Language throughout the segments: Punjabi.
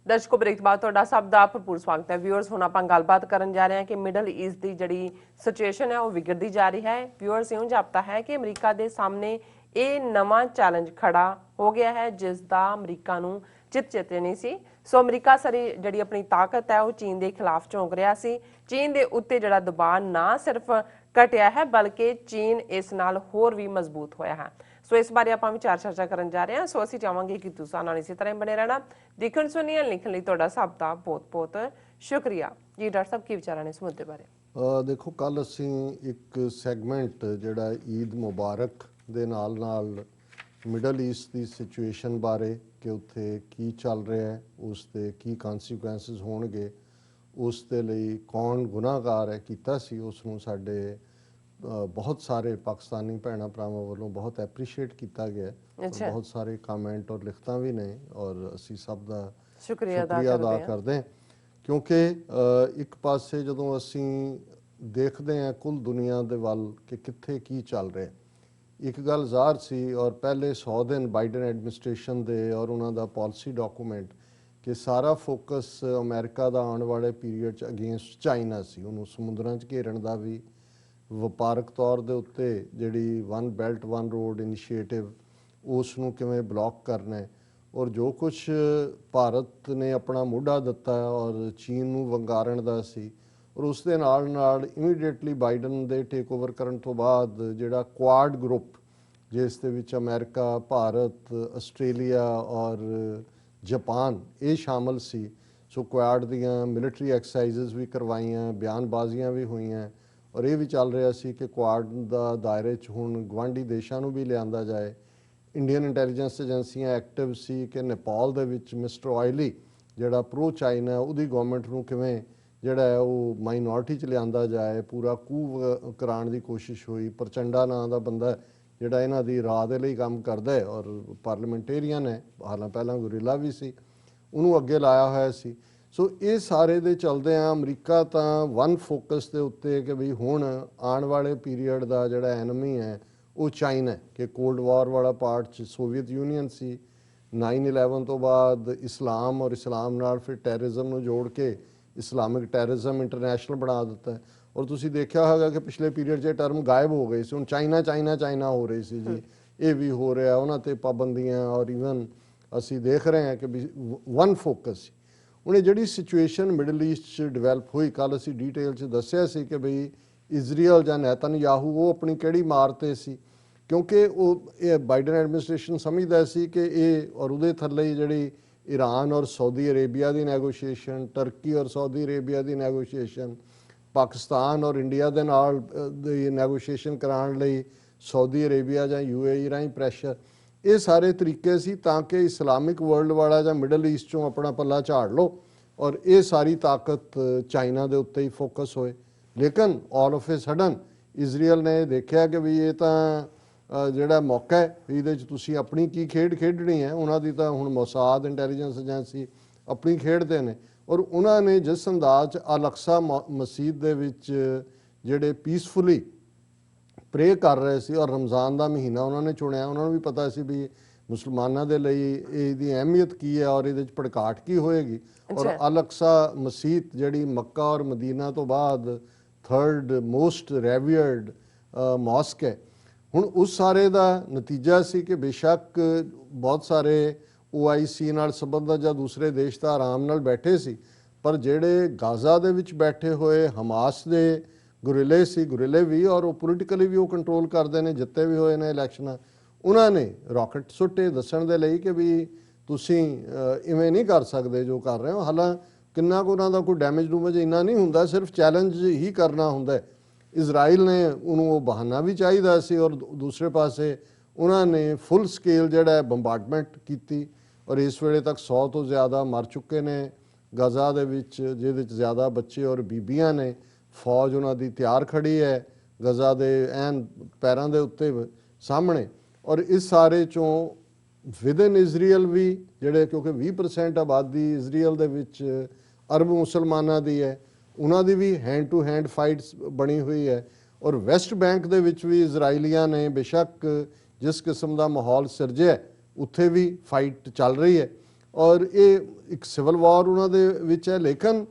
दर्शकों ब्रेक बाद तुहाडा सब दा भरपूर स्वागत है। व्यूअर्स हुण आपां गलबात करन जा रहे हैं कि मिडल ईस्ट की जिहड़ी सिचुएशन है वो विगड़ती जा रही है। व्यूअर्स इउं जापता है कि अमरीका के सामने ये नवा चैलेंज खड़ा हो गया है जिसका अमरीका नूं चित चेते नहीं सी। सो अमरीका सारी जिहड़ी अपनी ताकत है वो चीन के खिलाफ झोंक रहा सी। चीन के उत्ते जिहड़ा दबाव ना सिर्फ घटिया है बल्कि चीन इस नाल होर भी मजबूत होया है। सो इस बारे आपां विचार चर्चा करन जा रहे हैं। सो असीं चाहांगे कि तुसां नाल इसी तरह बने रहना। देखण सुनिए लिखण लई तुहाडा सब दा बहुत बहुत शुक्रिया जी। डॉक्टर साहब की विचार ने इस मुद्दे बारे? देखो कल असी एक सैगमेंट जिहड़ा ईद मुबारक दे नाल नाल मिडल ईस्ट की सिचुएशन बारे कि उत्थे की चल रहा है, उसके की कॉन्सीक्वेंसिस होणगे, उस दे लई कौन गुनाहगार है कीता सी, उसनूं साडे बहुत सारे पाकिस्तानी भैणां भरावां वालों बहुत एप्रीशिएट किया गया है। बहुत सारे कमेंट और लिखत भी ने और असी सब का शुक्रिया अदा करते हैं क्योंकि एक पासे जदों असी देखते हैं कुल दुनिया दे वल कि कित्थे की चल रहा है, एक गल ज़ाहिर सी और पहले 100 दिन बाइडन एडमिनिस्ट्रेशन दे और उन्हों का पॉलिसी डॉकूमेंट कि सारा फोकस अमेरिका का आने वाले पीरीयड अगेंस्ट चाइना सी, उन्होंने समुद्रां च घेरन का भी ਵਪਾਰਕ तौर के उत्ते जिहड़ी one belt one road initiative उसनूं किवें ब्लॉक करना है और जो कुछ भारत ने अपना मोढा दिता और चीन नूं वंगारण दा सी और उस दे नाल नाल इमीडिएटली बाइडन दे टेक ओवर करन तो बाद जिहड़ा क्वाड ग्रुप जिस दे विच अमेरिका, भारत, आस्ट्रेलिया और जापान ये शामिल सी। सो क्वाड दीयां मिलिटरी एक्सरसाइज़ भी करवाइयां, बयानबाजियां भी हुईयां और ये भी चल रहा सी कि क्वाड दा दायरे च हुण गवांढी देशां नूं भी लिआंदा जाए। इंडियन इंटैलीजेंस एजेंसियां एक्टिव सी कि नेपाल दे विच मिस्टर ऑयली जिहड़ा प्रो चाइना उहदी गवर्नमेंट नूं किवें जिहड़ा है वो माइनॉरिटी च लिआंदा जाए, पूरा कूव कराउण दी कोशिश हुई। प्रचंडा नां दा बंदा जिहड़ा इन्हां दी राह दे लई काम करदा है और पार्लीमेंटेरियन है, हालां पहलां गुरिला भी सी, उहनूं अगे लाया होया सी। सो ये सारे दे चलदे आ अमरीका तां वन फोकस के उत्ते कि बई हुण आने वाले पीरीयड का जिहड़ा एनमी है वो चाइना है कि कोल्ड वॉर वाला पार्ट च सोवियत यूनीयन सी, 9/11 तो बाद इस्लाम और इस्लाम नाल फिर टैरिज्म नूं जोड़ के इस्लामिक टैरिज्म इंटरनैशनल बना दिता है और तुसीं देखिया होगा कि पिछले पीरीयड च टर्म गायब हो गई सी। हुण चाइना चाइना चाइना हो रही सी जी, ये भी हो रहा उन्हां ते पाबंदियां और ईवन असीं देख रहे हैं कि भी वन फोकस उन्हें जिहड़ी सिचुएशन मिडल ईस्ट डिवेलप हुई कल असी डिटेल च दस्सिया सी कि बई इजराइल जां नेतनयाहू वो अपनी किहड़ी मार ते सी क्योंकि वो बाइडन एडमिनिस्ट्रेशन समझदा सी कि ये और उहदे थल्ले जिहड़ी ईरान और सऊदी अरेबिया की नैगोशिएशन, टर्की और सऊदी अरेबिया की नैगोशिएशन, पाकिस्तान और इंडिया दे नाल नैगोशिएशन कराउण लई सऊदी अरेबिया जां UAE राहीं प्रैशर, ये सारे तरीके सी ताकि इस्लामिक वर्ल्ड वाला जां मिडल ईस्ट चों अपना पल्ला झाड़ लो और ये सारी ताकत चाइना दे उत्ते ही फोकस होए। लेकिन all of a sudden Israel ने देखा कि भी ये तां जिहड़ा मौका है इहदे च तुसीं अपनी की खेड खेडनी है, उन्हां दी तां हुण मोसाद इंटैलीजेंस एजेंसी अपनी खेडदे ने और उन्होंने जिस अंदाज अल-अक्सा मसीद दे विच जिहड़े पीसफुली प्रे कर रहे सी और रमज़ान का महीना उन्होंने चुनिया, उन्होंने भी पता सी भी मुसलमानों के लिए इसकी अहमियत की है और ये भड़काहट की होएगी और अल-अक्सा मसीत जिहड़ी मक्का और मदीना तो बाद 3rd मोस्ट रेवियर्ड मॉस्क है। हुण उस सारे का नतीजा सी कि बेशक बहुत सारे OIC नाल संबंधित या दूसरे देश तो आराम नाल बैठे सी पर जिहड़े गाज़ा दे विच बैठे हुए हमास दे गुरिले सी, गुरिले भी और पोलिटिकली भी वो कंट्रोल करते हैं, जिते भी हुए ने इलैक्शन उन्होंने रॉकेट सुट्टे दस्सण दे लई कि भी तुसीं इवें नहीं कर सकते जो कर रहे हो। हालां किन्ना को उन्हां दा कोई डैमेज डूमेज इन्ना नहीं हुंदा, सिर्फ चैलेंज ही करना हुंदा है। इजराइल ने उन्होंने वो बहाना भी चाहिए सी और दूसरे पासे उन्होंने फुल स्केल जिहड़ा बंबार्डमेंट की और इस वेले तक 100 तो ज़्यादा मर चुके ने गाज़ा दे विच, जिहदे च ज़्यादा बच्चे और बीबियां ने। फौज उन्हों की तैयार खड़ी है गज़ा दे एन पैरों के उत्ते सामने और इस सारे चों विद इन इजराइल भी जिहड़े क्योंकि 20% आबादी इजराइल दे विच अरब मुसलमानां दी है, उन्हां दी भी हैंड टू हैंड फाइट्स बनी हुई है और वैस्ट बैंक दे विच भी इजराइलियां ने बेशक जिस किस्म का माहौल सिरजिया उत्थे भी फाइट चल रही है ਔਰ ਇਹ ਇੱਕ ਸਿਵਲ ਵਾਰ ਉਹਨਾਂ ਦੇ ਵਿੱਚ ਹੈ। ਲੇਕਿਨ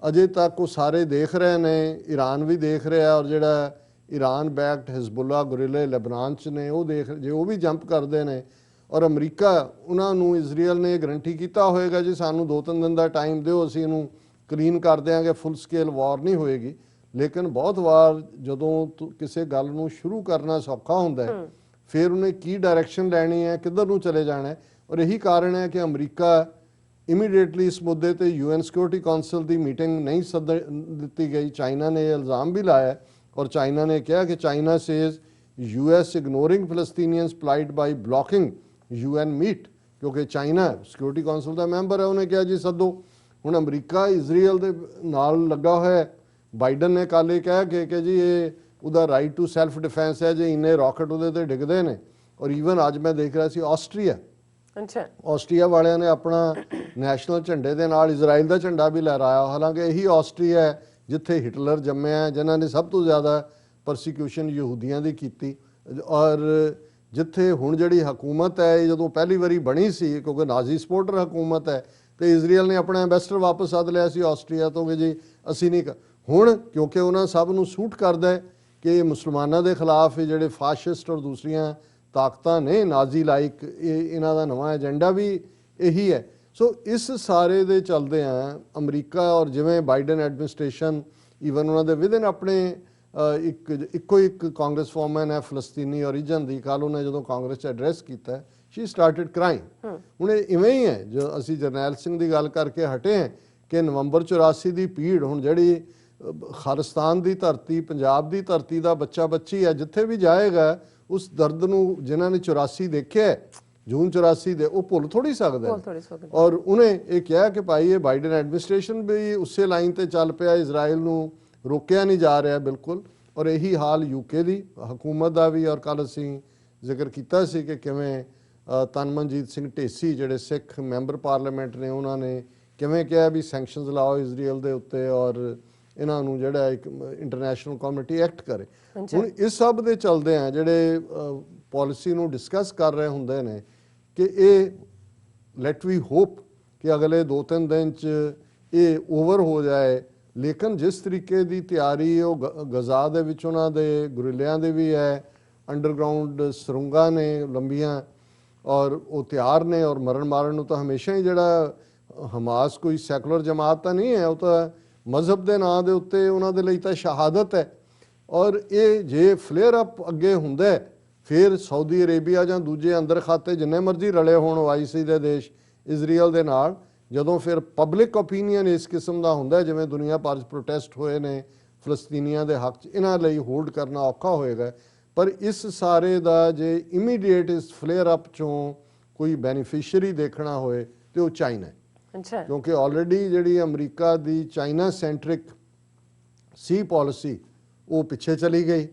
ਅਜੇ ਤੱਕ ਉਹ ਸਾਰੇ ਦੇਖ ਰਹੇ ਨੇ, ਈਰਾਨ ਵੀ ਦੇਖ ਰਿਹਾ, ਔਰ ਜਿਹੜਾ ਈਰਾਨ ਬੈਕਡ ਹਿਜ਼ਬੁੱਲਾ ਗੁਰਿਲੇ ਲੈਬਨਾਨ 'ਚ ਨੇ ਉਹ ਦੇਖ, ਜੇ ਉਹ ਵੀ ਜੰਪ ਕਰਦੇ ਨੇ, ਔਰ ਅਮਰੀਕਾ ਉਹਨਾਂ ਨੂੰ ਇਜ਼ਰਾਈਲ ਨੇ ਗਰੰਟੀ ਕੀਤਾ ਹੋਏਗਾ ਜੀ ਸਾਨੂੰ 2-3 ਦਿਨ ਦਾ ਟਾਈਮ ਦਿਓ, ਅਸੀਂ ਇਹਨੂੰ ਕਲੀਨ ਕਰ ਦਿਆਂਗੇ, ਫੁੱਲ ਸਕੇਲ ਵਾਰ ਨਹੀਂ ਹੋਏਗੀ। ਲੇਕਿਨ ਬਹੁਤ ਵਾਰ ਜਦੋਂ ਕਿਸੇ ਗੱਲ ਨੂੰ ਸ਼ੁਰੂ ਕਰਨਾ ਸੌਖਾ ਹੁੰਦਾ ਹੈ, ਫਿਰ ਉਹਨੇ ਕੀ ਡਾਇਰੈਕਸ਼ਨ ਲੈਣੀ ਹੈ, ਕਿੱਧਰ ਨੂੰ ਚਲੇ ਜਾਣਾ ਹੈ। ਔਰ ਇਹੀ ਕਾਰਨ ਹੈ ਕਿ ਅਮਰੀਕਾ ਇਮੀਡੀਏਟਲੀ ਇਸ ਮੁੱਦੇ ਤੇ UN ਸਿਕਿਉਰਿਟੀ ਕਾਉਂਸਲ ਦੀ ਮੀਟਿੰਗ ਨਹੀਂ ਸੱਦ ਦਿੱਤੀ ਗਈ। ਚਾਈਨਾ ਨੇ ਇਹ ਇਲਜ਼ਾਮ ਵੀ ਲਾਇਆ, ਔਰ ਚਾਈਨਾ ਨੇ ਕਿਹਾ ਕਿ ਚਾਈਨਾ ਸੇਜ਼ US ਇਗਨੋਰਿੰਗ ਫਲਸਤੀਨੀਅਨਸ ਪਲਾਈਡ ਬਾਈ ਬਲੌਕਿੰਗ UN ਮੀਟ, ਕਿਉਂਕਿ ਚਾਈਨਾ ਸਿਕਿਉਰਿਟੀ ਕਾਉਂਸਲ ਦਾ ਮੈਂਬਰ ਹੈ, ਉਹਨੇ ਕਿਹਾ ਜੀ ਸੱਦੋ। ਹੁਣ ਅਮਰੀਕਾ ਇਜ਼ਰਾਈਲ ਦੇ ਨਾਲ ਲੱਗਾ ਹੋਇਆ। ਬਾਈਡਨ ਨੇ ਕੱਲ੍ਹ ਇਹ ਕਹਿ ਕਿ ਜੀ ਇਹ ਉਹਦਾ ਰਾਈਟ ਟੂ ਸੈਲਫ ਡਿਫੈਂਸ ਹੈ, ਜੇ ਇੰਨੇ ਰਾਕਟ ਉਹਦੇ ਤੇ ਡਿੱਗਦੇ ਨੇ। ਔਰ ਈਵਨ ਅੱਜ ਮੈਂ ਦੇਖ ਰਿਹਾ ਸੀ ਆਸਟਰੀਆ ਵਾਲਿਆਂ ਨੇ ਆਪਣਾ ਨੈਸ਼ਨਲ ਝੰਡੇ ਦੇ ਨਾਲ ਇਜ਼ਰਾਈਲ ਦਾ ਝੰਡਾ ਵੀ ਲਹਿਰਾਇਆ। ਹਾਲਾਂਕਿ ਇਹੀ ਆਸਟਰੀਆ ਹੈ ਜਿੱਥੇ ਹਿਟਲਰ ਜੰਮਿਆ, ਜਿਨ੍ਹਾਂ ਨੇ ਸਭ ਤੋਂ ਜ਼ਿਆਦਾ ਪਰਸੀਕਿਊਸ਼ਨ ਯਹੂਦੀਆਂ ਦੀ ਕੀਤੀ। ਔਰ ਜਿੱਥੇ ਹੁਣ ਜਿਹੜੀ ਹਕੂਮਤ ਹੈ, ਜਦੋਂ ਪਹਿਲੀ ਵਾਰੀ ਬਣੀ ਸੀ, ਕਿਉਂਕਿ ਨਾਜ਼ੀ ਸਪੋਰਟਰ ਹਕੂਮਤ ਹੈ, ਤੇ ਇਜ਼ਰਾਈਲ ਨੇ ਆਪਣਾ ਐਂਬੈਸਡਰ ਵਾਪਸ ਸੱਦ ਲਿਆ ਸੀ ਆਸਟਰੀਆ ਤੋਂ ਕਿ ਜੀ ਅਸੀਂ ਨਹੀਂ ਹੁਣ, ਕਿਉਂਕਿ ਉਹਨਾਂ ਸਭ ਨੂੰ ਸੂਟ ਕਰਦਾ ਹੈ ਕਿ ਮੁਸਲਮਾਨਾਂ ਦੇ ਖਿਲਾਫ ਜਿਹੜੇ ਫਾਸ਼ਿਸਟ ਔਰ ਦੂਸਰੀਆਂ ਤਾਕਤਾਂ ਨੇ ਨਾਜ਼ੀ ਲਾਈਕ, ਇਹਨਾਂ ਦਾ ਨਵਾਂ ਏਜੰਡਾ ਵੀ ਇਹੀ ਹੈ। ਸੋ ਇਸ ਸਾਰੇ ਦੇ ਚਲਦੇ ਆ ਅਮਰੀਕਾ, ਔਰ ਜਿਵੇਂ ਬਾਈਡਨ ਐਡਮਿਨਿਸਟ੍ਰੇਸ਼ਨ ਈਵਨ ਉਹਨਾਂ ਦੇ ਵਿਦਨ ਆਪਣੇ ਇੱਕੋ ਇੱਕ ਕਾਂਗਰਸ ਫੋਰਮੈਨ ਹੈ ਫਲਸਤੀਨੀ ਔਰੀਜਨ ਦੀ, ਕੱਲ੍ਹ ਉਹਨੇ ਜਦੋਂ ਕਾਂਗਰਸ 'ਚ ਐਡਰੈਸ ਕੀਤਾ, ਸ਼ੀ ਸਟਾਰਟਡ ਕ੍ਰਾਈਮ। ਹੁਣ ਇਹ ਇਵੇਂ ਹੀ ਹੈ ਜੋ ਅਸੀਂ ਜਰਨੈਲ ਸਿੰਘ ਦੀ ਗੱਲ ਕਰਕੇ ਹਟੇ ਹਾਂ ਕਿ ਨਵੰਬਰ 84 ਦੀ ਭੀੜ, ਹੁਣ ਜਿਹੜੀ ਖਾਲਿਸਤਾਨ ਦੀ ਧਰਤੀ, ਪੰਜਾਬ ਦੀ ਧਰਤੀ ਦਾ ਬੱਚਾ ਬੱਚੀ ਹੈ, ਜਿੱਥੇ ਵੀ ਜਾਏਗਾ ਉਸ ਦਰਦ ਨੂੰ ਜਿਨ੍ਹਾਂ ਨੇ 84 ਦੇਖਿਆ, ਜੂਨ 84 ਦੇ, ਉਹ ਭੁੱਲ ਥੋੜੀ ਸਕਦਾ। ਔਰ ਉਹਨੇ ਇਹ ਕਿਹਾ ਕਿ ਭਾਈ ਇਹ ਬਾਈਡਨ ਐਡਮਿਨਿਸਟ੍ਰੇਸ਼ਨ ਵੀ ਉਸੇ ਲਾਈਨ ਤੇ ਚੱਲ ਪਿਆ, ਇਜ਼ਰਾਈਲ ਨੂੰ ਰੋਕਿਆ ਨਹੀਂ ਜਾ ਰਿਹਾ ਬਿਲਕੁਲ। ਔਰ ਇਹੀ ਹਾਲ UK ਦੀ ਹਕੂਮਤ ਦਾ ਵੀ। ਔਰ ਕੱਲ੍ਹ ਅਸੀਂ ਜ਼ਿਕਰ ਕੀਤਾ ਸੀ ਕਿ ਕਿਵੇਂ ਤਨਮਨਜੀਤ ਸਿੰਘ ਢੇਸੀ ਜਿਹੜੇ ਸਿੱਖ ਮੈਂਬਰ ਪਾਰਲੀਮੈਂਟ ਨੇ, ਉਹਨਾਂ ਨੇ ਕਿਵੇਂ ਕਿਹਾ ਵੀ ਸੈਂਕਸ਼ਨਸ ਲਾਓ ਇਜ਼ਰਾਈਲ ਦੇ ਉੱਤੇ, ਔਰ ਇਹਨਾਂ ਨੂੰ ਜਿਹੜਾ ਇੱਕ ਇੰਟਰਨੈਸ਼ਨਲ ਕਮਿਊਨਿਟੀ ਐਕਟ ਕਰੇ। ਹੁਣ ਇਸ ਸਭ ਦੇ ਚਲਦੇ ਆ ਜਿਹੜੇ ਪਾਲਿਸੀ ਨੂੰ ਡਿਸਕਸ ਕਰ ਰਹੇ ਹੁੰਦੇ ਨੇ ਕਿ ਇਹ ਲੈਟ ਵੀ ਹੋਪ ਕਿ ਅਗਲੇ 2-3 ਦਿਨ 'ਚ ਇਹ ਓਵਰ ਹੋ ਜਾਏ। ਲੇਕਿਨ ਜਿਸ ਤਰੀਕੇ ਦੀ ਤਿਆਰੀ ਉਹ ਗਜ਼ਾ ਦੇ ਵਿੱਚ ਉਹਨਾਂ ਦੇ ਗੁਰਿਲਿਆਂ ਦੇ ਵੀ ਹੈ, ਅੰਡਰਗਰਾਊਂਡ ਸੁਰੰਗਾਂ ਨੇ ਲੰਬੀਆਂ, ਔਰ ਉਹ ਤਿਆਰ ਨੇ, ਔਰ ਮਰਨ ਮਾਰਨ ਨੂੰ ਤਾਂ ਹਮੇਸ਼ਾ ਹੀ ਜਿਹੜਾ ਹਮਾਸ ਕੋਈ ਸੈਕੂਲਰ ਜਮਾਤ ਤਾਂ ਨਹੀਂ ਹੈ, ਉਹ ਤਾਂ ਮਜ਼ਹਬ ਦੇ ਨਾਂ ਦੇ ਉੱਤੇ ਉਹਨਾਂ ਦੇ ਲਈ ਤਾਂ ਸ਼ਹਾਦਤ ਹੈ। ਔਰ ਇਹ ਜੇ ਫਲੇਅਰ ਅਪ ਅੱਗੇ ਹੁੰਦਾ ਫਿਰ ਸਾਊਦੀ ਅਰੇਬੀਆ ਜਾਂ ਦੂਜੇ ਅੰਦਰ ਖਾਤੇ ਜਿੰਨੇ ਮਰਜ਼ੀ ਰਲੇ ਹੋਣ OIC ਦੇ ਦੇਸ਼ ਇਜ਼ਰਾਈਲ ਦੇ ਨਾਲ, ਜਦੋਂ ਫਿਰ ਪਬਲਿਕ ਓਪੀਨੀਅਨ ਇਸ ਕਿਸਮ ਦਾ ਹੁੰਦਾ, ਜਿਵੇਂ ਦੁਨੀਆ ਭਰ 'ਚ ਪ੍ਰੋਟੈਸਟ ਹੋਏ ਨੇ ਫਲਸਤੀਨੀਆਂ ਦੇ ਹੱਕ 'ਚ, ਇਹਨਾਂ ਲਈ ਹੋਲਡ ਕਰਨਾ ਔਖਾ ਹੋਏਗਾ। ਪਰ ਇਸ ਸਾਰੇ ਦਾ ਜੇ ਇਮੀਡੀਏਟ ਇਸ ਫਲੇਅਰ ਅਪ 'ਚੋਂ ਕੋਈ ਬੈਨੀਫਿਸ਼ਰੀ ਦੇਖਣਾ ਹੋਏ ਤੇ ਉਹ ਚਾਈਨਾ ਹੈ। ਕਿਉਂਕਿ ਆਲਰੇਡੀ ਜਿਹੜੀ ਅਮਰੀਕਾ ਦੀ ਚਾਈਨਾ ਸੈਂਟਰਿਕ ਸੀ ਪਾਲਿਸੀ ਉਹ ਪਿੱਛੇ ਚਲੀ ਗਈ,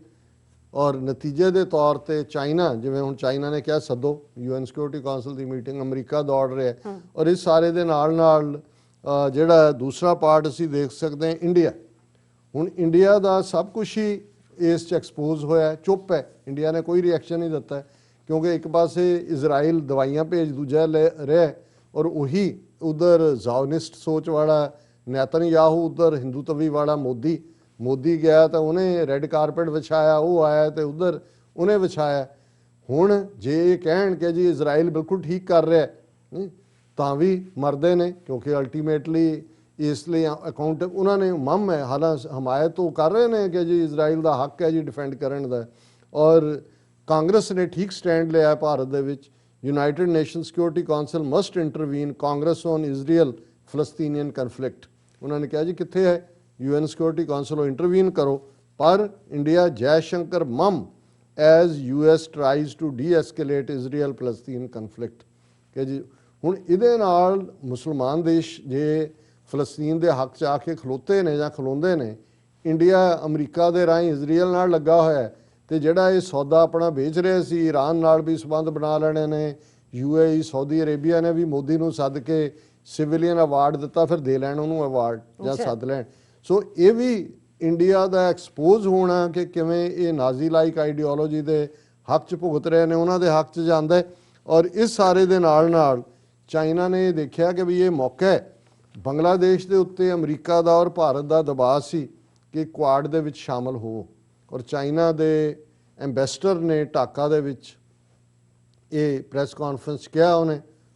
ਔਰ ਨਤੀਜੇ ਦੇ ਤੌਰ ਤੇ ਚਾਈਨਾ, ਜਿਵੇਂ ਹੁਣ ਚਾਈਨਾ ਨੇ ਕਿਹਾ ਸੱਦੋ UN ਸਿਕਿਉਰਿਟੀ ਕਾਉਂਸਲ ਦੀ ਮੀਟਿੰਗ, ਅਮਰੀਕਾ ਦੌੜ ਰਿਹਾ। ਔਰ ਇਸ ਸਾਰੇ ਦੇ ਨਾਲ ਨਾਲ ਜਿਹੜਾ ਦੂਸਰਾ ਪਾਰਟ ਅਸੀਂ ਦੇਖ ਸਕਦੇ ਹਾਂ ਇੰਡੀਆ। ਹੁਣ ਇੰਡੀਆ ਦਾ ਸਭ ਕੁਛ ਹੀ ਇਸ 'ਚ ਐਕਸਪੋਜ਼ ਹੋਇਆ, ਚੁੱਪ ਹੈ, ਇੰਡੀਆ ਨੇ ਕੋਈ ਰਿਐਕਸ਼ਨ ਨਹੀਂ ਦਿੱਤਾ, ਕਿਉਂਕਿ ਇੱਕ ਪਾਸੇ ਇਜ਼ਰਾਈਲ ਦਵਾਈਆਂ ਭੇਜ ਦੂਜਾ ਲੈ ਰਿਹਾ, ਔਰ ਉਹੀ ਉਧਰ ਜ਼ਾਓਨਿਸਟ ਸੋਚ ਵਾਲਾ ਨੇਤਨਯਾਹੂ, ਉਧਰ ਹਿੰਦੂਤਵੀ ਵਾਲਾ ਮੋਦੀ ਗਿਆ ਤਾਂ ਉਹਨੇ ਰੈੱਡ ਕਾਰਪੇਟ ਵਿਛਾਇਆ, ਉਹ ਆਇਆ ਤੇ ਉਧਰ ਉਹਨੇ ਵਿਛਾਇਆ। ਹੁਣ ਜੇ ਇਹ ਕਹਿਣ ਕਿ ਜੀ ਇਜ਼ਰਾਈਲ ਬਿਲਕੁਲ ਠੀਕ ਕਰ ਰਿਹਾ, ਤਾਂ ਵੀ ਮਰਦੇ ਨੇ, ਕਿਉਂਕਿ ਅਲਟੀਮੇਟਲੀ ਇਸ ਲਈ ਅਕਾਊਂਟ ਉਹਨਾਂ ਨੇ ਮਮ ਹੈ, ਹਾਲਾਂਕਿ ਹਮਾਇਤ ਉਹ ਕਰ ਰਹੇ ਨੇ ਕਿ ਜੀ ਇਜ਼ਰਾਈਲ ਦਾ ਹੱਕ ਹੈ ਜੀ ਡਿਫੈਂਡ ਕਰਨ ਦਾ। ਔਰ ਕਾਂਗਰਸ ਨੇ ਠੀਕ ਸਟੈਂਡ ਲਿਆ ਭਾਰਤ ਦੇ ਵਿੱਚ, United Nations Security Council must intervene Congress on Israel Palestinian conflict। ਉਹਨਾਂ ਨੇ ਕਿਹਾ ਜੀ ਕਿੱਥੇ ਹੈ UN Security Council, ਉਹ ਇੰਟਰਵੀਨ ਕਰੋ। ਪਰ India Jai Shankar mum as US tries to de-escalate Israel Palestine conflict ਕਿ ਜੀ ਹੁਣ ਇਹਦੇ ਨਾਲ ਮੁਸਲਮਾਨ ਦੇਸ਼ ਜੇ ਫਲਸਤੀਨ ਦੇ ਹੱਕ 'ਚ ਆ ਕੇ ਖਲੋਤੇ ਨੇ ਜਾਂ ਖਲੋਂਦੇ ਨੇ, ਇੰਡੀਆ ਅਮਰੀਕਾ ਦੇ ਰਾਹੀਂ ਇਜ਼ਰਾਈਲ ਨਾਲ ਲੱਗਾ ਹੋਇਆ, ਤੇ ਜਿਹੜਾ ਇਹ ਸੌਦਾ ਆਪਣਾ ਵੇਚ ਰਿਹਾ ਸੀ, ਈਰਾਨ ਨਾਲ ਵੀ ਸੰਬੰਧ ਬਣਾ ਲੈਣੇ ਨੇ, UAE ਸਾਊਦੀ ਅਰੇਬੀਆ ਨੇ ਵੀ ਮੋਦੀ ਨੂੰ ਸੱਦ ਕੇ ਸਿਵਿਲੀਅਨ ਅਵਾਰਡ ਦਿੱਤਾ, ਫਿਰ ਦੇ ਲੈਣ ਉਹਨੂੰ ਅਵਾਰਡ ਜਾਂ ਸੱਦ ਲੈਣ। ਸੋ ਇਹ ਵੀ ਇੰਡੀਆ ਦਾ ਐਕਸਪੋਜ਼ ਹੋਣਾ ਕਿ ਕਿਵੇਂ ਇਹ ਨਾਜ਼ੀ ਲਾਈਕ ਆਈਡੀਓਲੋਜੀ ਦੇ ਹੱਕ 'ਚ ਭੁਗਤ ਰਹੇ ਨੇ, ਉਹਨਾਂ ਦੇ ਹੱਕ 'ਚ ਜਾਂਦਾ। ਔਰ ਇਸ ਸਾਰੇ ਦੇ ਨਾਲ ਨਾਲ ਚਾਈਨਾ ਨੇ ਦੇਖਿਆ ਕਿ ਵੀ ਇਹ ਮੌਕਾ ਹੈ ਬੰਗਲਾਦੇਸ਼ ਦੇ ਉੱਤੇ ਅਮਰੀਕਾ ਦਾ ਔਰ ਭਾਰਤ ਦਾ ਦਬਾਅ ਸੀ ਕਿ ਕੁਆਡ ਦੇ ਵਿੱਚ ਸ਼ਾਮਲ ਹੋ, ਔਰ ਚਾਈਨਾ ਦੇ ਐਂਬੈਸਡਰ ਨੇ ਢਾਕਾ ਦੇ ਵਿੱਚ ਇਹ ਪ੍ਰੈਸ ਕਾਨਫਰੰਸ ਕਿਹਾ,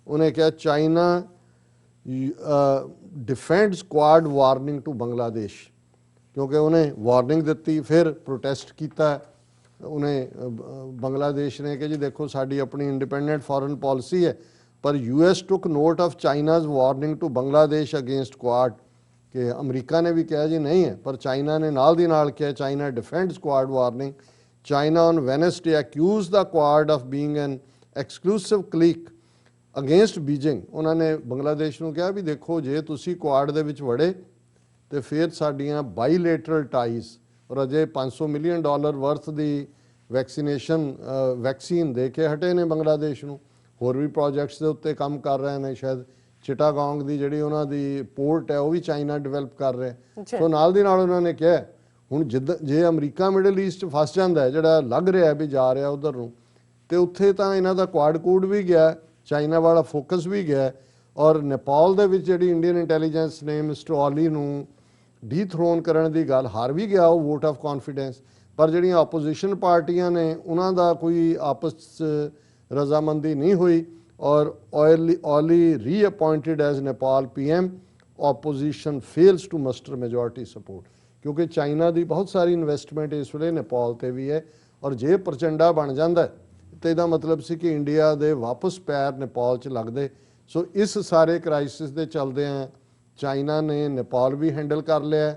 ਉਹਨੇ ਕਿਹਾ China defends Quad warning to Bangladesh, क्योंकि उन्हें वार्निंग दी फिर प्रोटेस्ट किया उन्हें बांग्लादेश ने कि जी देखो साड़ी अपनी इंडिपेंडेंट फॉरेन पॉलिसी है, पर US took note of China's warning to Bangladesh against Quad, कि अमरीका ने भी कहा जी नहीं है, पर चाइना ने नाल दी नाल कहा China defends Quad warning. China on Wednesday accuse the Quad of being an exclusive clique against Beijing. उन्होंने बांग्लादेश ਨੂੰ ਕਿਹਾ ਵੀ ਦੇਖੋ ਜੇ ਤੁਸੀਂ ਕੁਆਡ ਦੇ ਵਿੱਚ ਵੜੇ ਤੇ ਫਿਰ ਸਾਡੀਆਂ ਬਾਈਲੇਟਰਲ ਟਾਈਜ਼, ਔਰ ਅਜੇ $500 ਮਿਲੀਅਨ ਵਰਥ ਦੀ ਵੈਕਸੀਨ ਦੇ ਕੇ ਹਟੇ ਨੇ ਬੰਗਲਾਦੇਸ਼ ਨੂੰ, ਹੋਰ ਵੀ ਪ੍ਰੋਜੈਕਟਸ ਦੇ ਉੱਤੇ ਕੰਮ ਕਰ ਰਹੇ ਨੇ, ਸ਼ਾਇਦ ਚਿਟਾਗੋਂਗ ਦੀ ਜਿਹੜੀ ਉਹਨਾਂ ਦੀ ਪੋਰਟ ਹੈ ਉਹ ਵੀ ਚਾਈਨਾ ਡਿਵੈਲਪ ਕਰ ਰਿਹਾ। ਸੋ ਨਾਲ ਦੀ ਨਾਲ ਉਹਨਾਂ ਨੇ ਕਿਹਾ ਹੁਣ ਜੇ ਅਮਰੀਕਾ ਮਿਡਲ ਈਸਟ ਫਸ ਜਾਂਦਾ ਹੈ, ਜਿਹੜਾ ਲੱਗ ਰਿਹਾ ਵੀ ਜਾ ਰਿਹਾ ਉਧਰ ਨੂੰ, ਤੇ ਉੱਥੇ ਤਾਂ ਇਹਨਾਂ ਦਾ ਕੁਆਡ ਕੋਡ ਵੀ ਗਿਆ, ਚਾਈਨਾ ਵਾਲਾ ਫੋਕਸ ਵੀ ਗਿਆ, ਔਰ ਨੇਪਾਲ ਦੇ ਵਿੱਚ ਜਿਹੜੀ ਇੰਡੀਅਨ ਇੰਟੈਲੀਜੈਂਸ ਨੇ ਮਿਸਟਰ ਔਲੀ ਨੂੰ ਡੀਥਰੋਨ ਕਰਨ ਦੀ ਗੱਲ ਹਾਰ ਵੀ ਗਿਆ ਉਹ ਵੋਟ ਆਫ ਕੌਨਫੀਡੈਂਸ, ਪਰ ਜਿਹੜੀਆਂ ਆਪੋਜੀਸ਼ਨ ਪਾਰਟੀਆਂ ਨੇ ਉਹਨਾਂ ਦਾ ਕੋਈ ਆਪਸ 'ਚ ਰਜ਼ਾਮੰਦੀ ਨਹੀਂ ਹੋਈ, ਔਰ Oli reappointed as Nepal PM, opposition fails to muster majority support, ਕਿਉਂਕਿ ਚਾਈਨਾ ਦੀ ਬਹੁਤ ਸਾਰੀ ਇਨਵੈਸਟਮੈਂਟ ਇਸ ਵੇਲੇ ਨੇਪਾਲ ਤੇ ਵੀ ਹੈ, ਔਰ ਜੇ ਪ੍ਰਚੰਡਾ ਬਣ ਜਾਂਦਾ ਤੇ ਇਹਦਾ ਮਤਲਬ ਸੀ ਕਿ ਇੰਡੀਆ ਦੇ ਵਾਪਸ ਪੈਰ ਨੇਪਾਲ 'ਚ ਲੱਗਦੇ। ਸੋ ਇਸ ਸਾਰੇ ਕ੍ਰਾਈਸਿਸ ਦੇ ਚੱਲਦਿਆਂ ਚਾਈਨਾ ਨੇ ਨੇਪਾਲ ਵੀ ਹੈਂਡਲ ਕਰ ਲਿਆ,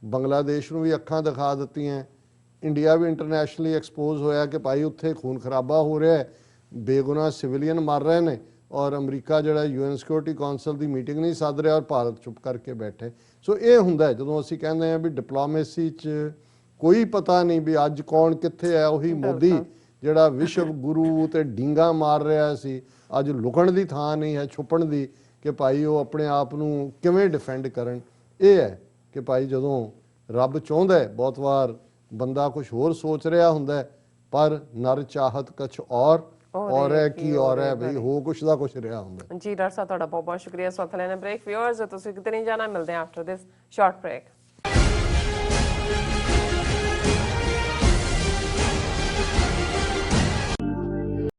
ਬੰਗਲਾਦੇਸ਼ ਨੂੰ ਵੀ ਅੱਖਾਂ ਦਿਖਾ ਦਿੱਤੀਆਂ, ਇੰਡੀਆ ਵੀ ਇੰਟਰਨੈਸ਼ਨਲੀ ਐਕਸਪੋਜ਼ ਹੋਇਆ ਕਿ ਭਾਈ ਉੱਥੇ ਖੂਨ ਖਰਾਬਾ ਹੋ ਰਿਹਾ ਹੈ, ਬੇਗੁਨਾਹ ਸਿਵਿਲੀਅਨ ਮਰ ਰਹੇ ਨੇ, ਔਰ ਅਮਰੀਕਾ ਜਿਹੜਾ UN ਸਿਕਿਉਰਿਟੀ ਕੌਂਸਲ ਦੀ ਮੀਟਿੰਗ ਨਹੀਂ ਸੱਦ ਰਿਹਾ ਔਰ ਭਾਰਤ ਚੁੱਪ ਕਰਕੇ ਬੈਠੇ। ਸੋ ਇਹ ਹੁੰਦਾ ਜਦੋਂ ਅਸੀਂ ਕਹਿੰਦੇ ਹਾਂ ਵੀ ਡਿਪਲੋਮੇਸੀ 'ਚ ਕੋਈ ਪਤਾ ਨਹੀਂ ਵੀ ਅੱਜ ਕੌਣ ਕਿੱਥੇ ਹੈ। ਉਹੀ ਮੋਦੀ ਜਿਹੜਾ ਵਿਸ਼ਵ ਗੁਰੂ ਤੇ ਡੀਂਗਾ ਮਾਰ ਰਿਹਾ ਸੀ, ਅੱਜ ਲੁਕਣ ਦੀ ਥਾਂ ਨਹੀਂ ਹੈ, ਛੁਪਣ ਦੀ, ਕਿ ਭਾਈ ਉਹ ਆਪਣੇ ਆਪ ਨੂੰ ਕਿਵੇਂ ਡਿਫੈਂਡ ਕਰਨ। ਇਹ ਹੈ ਕਿ ਭਾਈ ਜਦੋਂ ਰੱਬ ਚਾਹੁੰਦਾ ਹੈ, ਬਹੁਤ ਵਾਰ ਬੰਦਾ ਕੁਝ ਹੋਰ ਸੋਚ ਰਿਹਾ ਹੁੰਦਾ, ਪਰ ਨਰ ਚਾਹਤ ਕੁਛ ਔਰ ਹੈ ਕੀ ਔਰ ਹੈ ਬਈ, ਹੋ ਕੁਛ ਦਾ ਕੁਛ ਰਿਹਾ ਹੁੰਦਾ। ਜੀ ਡਾਕਟਰ ਸਾਹਿਬ ਤੁਹਾਡਾ ਬਹੁਤ ਬਹੁਤ ਸ਼ੁਕਰੀਆ। ਇਸ ਵਕਤ ਲੈਣਾ ਬ੍ਰੇਕ। ਵਿਊਅਰਸ ਤੁਸੀਂ ਕਿਤੇ ਨਹੀਂ ਜਾਣਾ, ਮਿਲਦੇ ਹਾਂ ਆਫਟਰ ਦਿਸ ਸ਼ਾਰਟ ਬ੍ਰੇਕ।